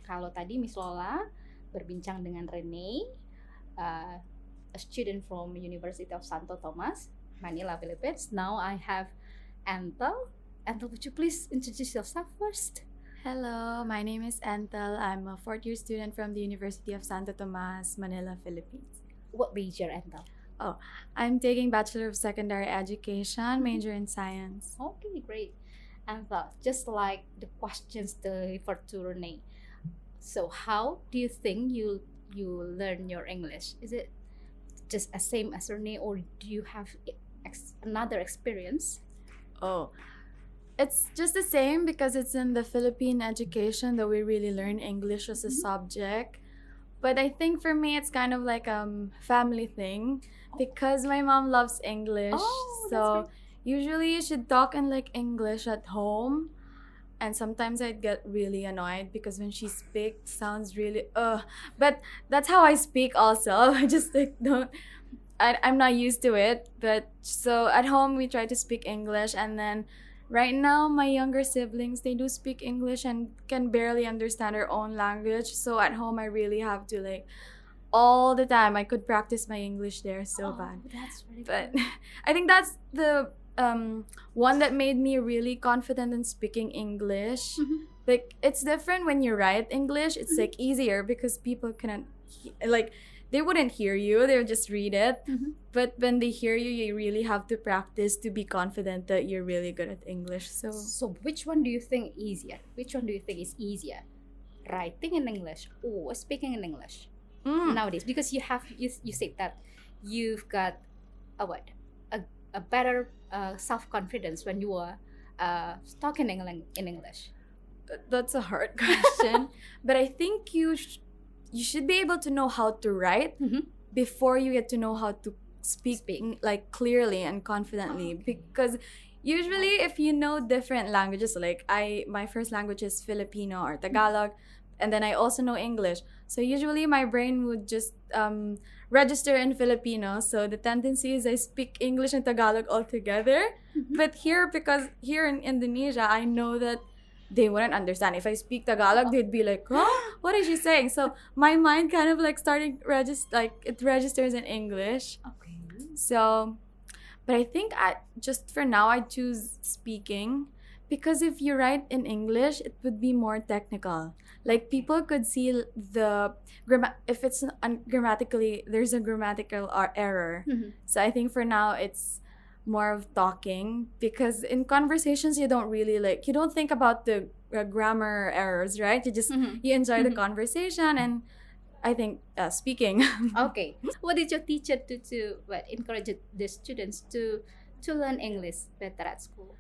Kalau tadi Miss Lola berbincang dengan Rene, a student from University of Santo Tomas, Manila, Philippines. Now I have Enthel. Enthel, would you please introduce yourself first? Hello, my name is Enthel. I'm a fourth year student from the University of Santo Tomas, Manila, Philippines. What major, Enthel? I'm taking Bachelor of Secondary Education, major in science. Okay, great. Enthel, just like the questions referred to Rene. So how do you think you learn your English? Is it just as same as Rene, or do you have another experience? Oh, it's just the same because it's in the Philippine education that we really learn English as a subject. But I think for me it's kind of like family thing because my mom loves English. Oh, so usually you should talk in like English at home. And sometimes I'd get really annoyed because when she speaks, sounds really But that's how I speak also. I just like don't. I'm not used to it. But so at home we try to speak English, and then right now my younger siblings, they do speak English and can barely understand their own language. So at home I really have to like all the time. I could practice my English there so bad. That's really But good. I think that's the one that made me really confident in speaking English. Like it's different when you write English. It's like easier because people cannot like they wouldn't hear you. They would just read it. But when they hear you, you really have to practice to be confident that you're really good at English. So which one do you think easier? Which one do you think is easier? Writing in English or speaking in English nowadays? Because you said that you've got a better self-confidence when you are talking in English. That's a hard question. But I think you should be able to know how to write before you get to know how to speak. Like clearly and confidently. Because usually if you know different languages, like my first language is Filipino or Tagalog, and then I also know English. So usually my brain would just register in Filipino. So the tendency is I speak English and Tagalog all together. But because here in Indonesia, I know that they wouldn't understand. If I speak Tagalog, they'd be like, huh? What is she saying? So my mind kind of like it registers in English. Okay. So, but I think just for now, I choose speaking because if you write in English, it would be more technical. Like people could see if it's grammatically, there's a grammatical error. So I think for now, it's more of talking because in conversations you don't think about the grammar errors, right? You enjoy the conversation, and I think speaking. Okay. What did your teacher do to encourage the students to learn English better at school?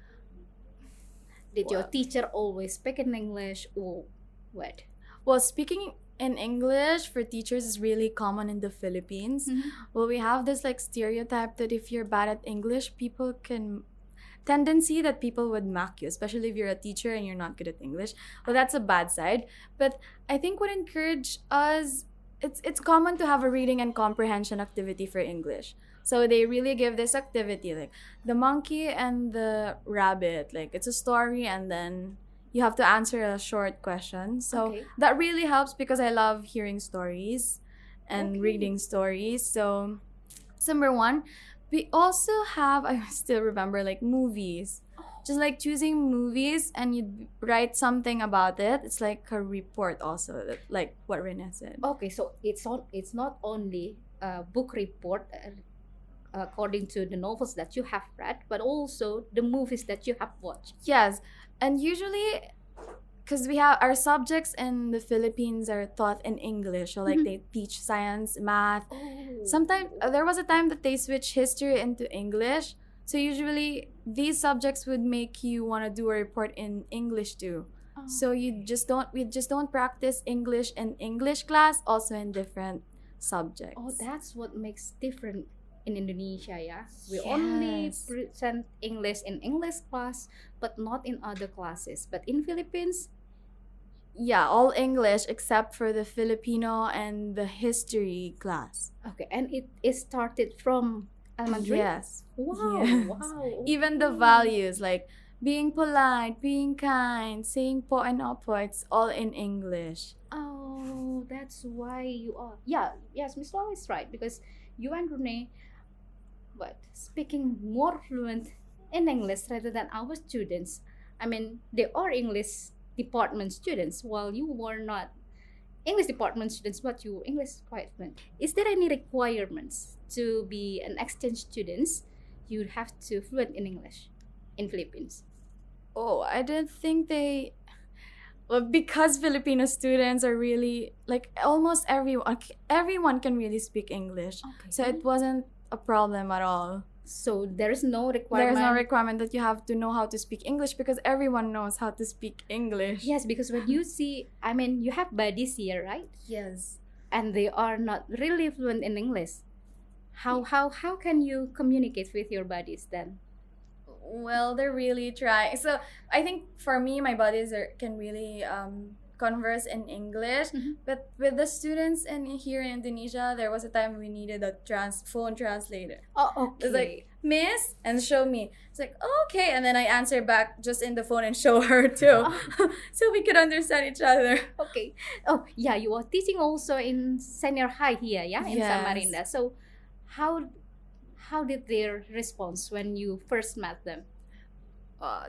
Did your teacher always speak in English or what? Well, speaking in English for teachers is really common in the Philippines. Well, we have this like stereotype that if you're bad at English, tendency that people would mock you, especially if you're a teacher and you're not good at English. Well, that's a bad side. But I think what encouraged us, it's common to have a reading and comprehension activity for English. So they really give this activity like the monkey and the rabbit. Like it's a story and then you have to answer a short question. So that really helps because I love hearing stories and reading stories. So that's number one. We also have, I still remember, like movies. Just like choosing movies and you write something about it. It's like a report also, like what Rene said. Okay, so it's not only a book report according to the novels that you have read, but also the movies that you have watched. Yes, and usually, because we have our subjects in the Philippines are taught in English, so like they teach science, math. Sometimes there was a time that they switched history into English. So usually these subjects would make you want to do a report in English too. So we just don't practice English in English class, also in different subjects. Oh, that's what makes different in Indonesia, yeah. We only present English in English class, but not in other classes. But in Philippines, yeah, all English except for the Filipino and the history class. Okay, and it started from elementary. Yes. Wow. Yes. Wow. Even the values, like being polite, being kind, saying po and opo, it's all in English. Oh, that's why you are. Yeah, yes, Miss Law is right because you and Renee, speaking more fluent in English rather than our students. I mean, they are English department students, while you were not English department students, but you were English quite fluent. Is there any requirements to be an exchange students? You have to fluent in English in Philippines. Oh, I didn't think they. Well, because Filipino students are really like almost everyone can really speak English, Okay. so it wasn't a problem at all. So there is no requirement. There's no requirement that you have to know how to speak English because everyone knows how to speak English. Yes, because when you see, I mean, you have buddies here, right? Yes. And they are not really fluent in English. How can you communicate with your buddies then? Well, they're really trying. So I think for me, my buddies can really converse in English. Mhm. But with the students here in Indonesia, there was a time we needed a phone translator. Oh, okay. It's like, Miss, and show me. It's like, okay. And then I answer back just in the phone and show her too. So we could understand each other. Okay. Oh, yeah, you are teaching also in senior high here, yeah, in Yes. Samarinda. So how did their response when you first met them?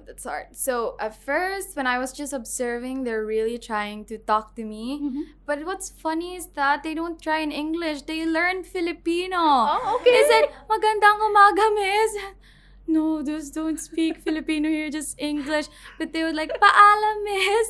That's hard. So at first, when I was just observing, they're really trying to talk to me. Mhm. But what's funny is that they don't try in English. They learn Filipino. Oh, okay. They said, magandang umaga, miss. No, just don't speak Filipino here, just English. But they would like, paalam, miss.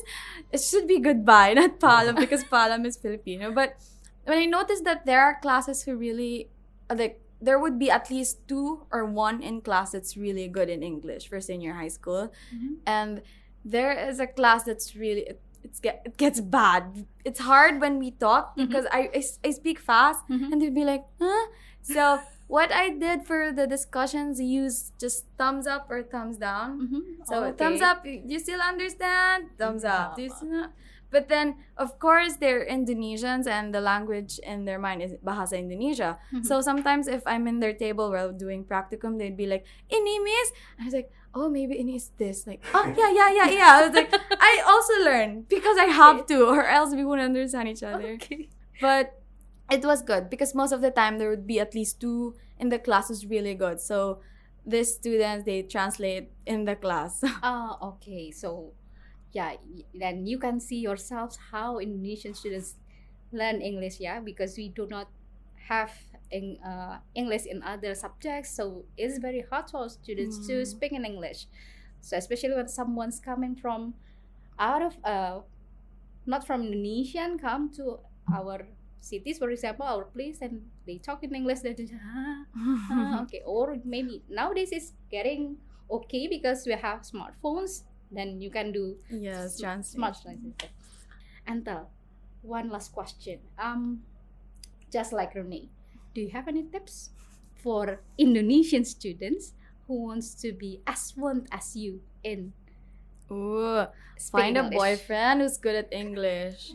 It should be goodbye, not paalam, because paalam is Filipino. But when I noticed that there are classes who really, like, there would be at least 2 or 1 in class that's really good in English for senior high school. Mhm. And there is a class that's really, it gets bad. It's hard when we talk because I speak fast Mhm. and they'd be like, huh? So what I did for the discussions, use just thumbs up or thumbs down. Mhm. So Okay. thumbs up, you still understand? Thumbs up. Do you Yeah. still not? But then, of course, they're Indonesians and the language in their mind is Bahasa Indonesia. Mhm. So sometimes if I'm in their table while doing practicum, they'd be like, ini miss? I was like, oh, maybe ini is this. Like, oh, yeah. I was like, I also learn because I have to or else we wouldn't understand each other. Okay. But it was good because most of the time there would be at least 2 in the class was really good. So these students, they translate in the class. Okay. So, yeah, then you can see yourselves how Indonesian students learn English, yeah, because we do not have English in other subjects, so it's very hard for students to speak in English. So especially when someone's coming from out of not from Indonesian, come to our cities, for example, our place, and they talk in English, they just okay. Or maybe nowadays it's getting okay because we have smartphones. Then you can do Yes, smart translation. translation. Enthel, one last question. Just like Renee, do you have any tips for Indonesian students who wants to be as fluent as you in Ooh, speaking find a English? boyfriend who's good at English.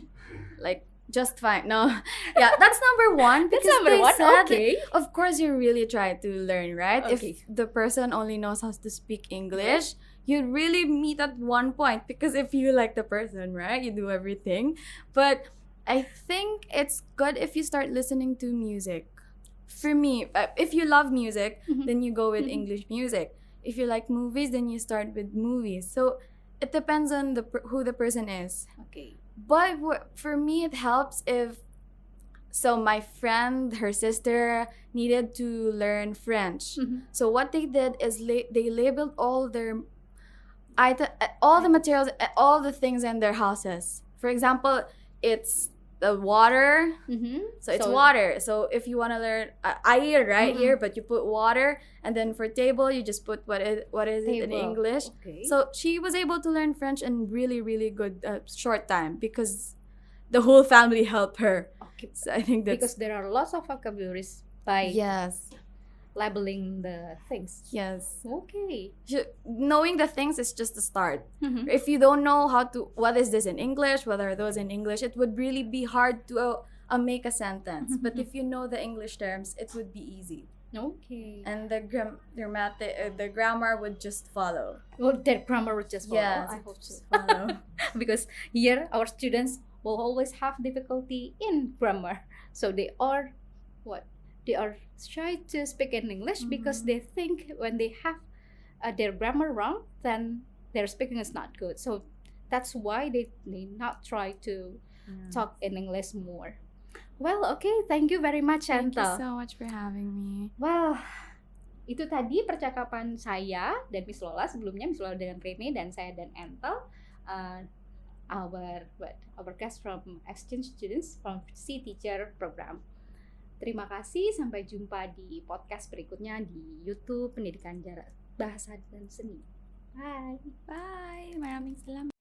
Like, just fine. No. Yeah, that's number 1. That's Because number they one. said, Okay. of course, you really try to learn, right? Okay. If the person only knows how to speak English, you'd really meet at one point. Because if you like the person, right? You do everything. But I think it's good if you start listening to music. For me, if you love music, Mhm. then you go with Mhm. English music. If you like movies, then you start with movies. So it depends on who the person is. Okay. But for me, it helps if. So my friend, her sister needed to learn French. Mhm. So what they did is they labeled all their all the materials, all the things in their houses. For example, it's the water. Mhm. So it's water. So if you want to learn air right Mhm. here, but you put water, and then for table you just put what is it in Table. English. Okay. So she was able to learn French in really good short time because the whole family helped her. okay. So I think that's Because there are lots of vocabularies by yes. labeling the things. Yes. Okay. Knowing the things is just the start. Mhm. If you don't know what is this in English, what are those in English, it would really be hard to make a sentence. But if you know the English terms, it would be easy. Okay. and the the grammar would just follow. Well, their grammar would just follow. Yes, I it hope would so. just follow. Because here our students will always have difficulty in grammar. So they are what? They are shy to speak in English because Mhm. they think when they have their grammar wrong, then their speaking is not good. So that's why they not try to talk in English more. Well, okay, thank you very much, Thank you Enthel. so much for having me. Well, itu tadi percakapan saya dan Miss Lola sebelumnya, Miss Lola dengan Rene dan saya dan Enthel, our guest from exchange students from C Teacher program. Terima kasih, sampai jumpa di podcast berikutnya di YouTube Pendidikan Jarak Bahasa dan Seni. Bye. Bye. Maraming salamat.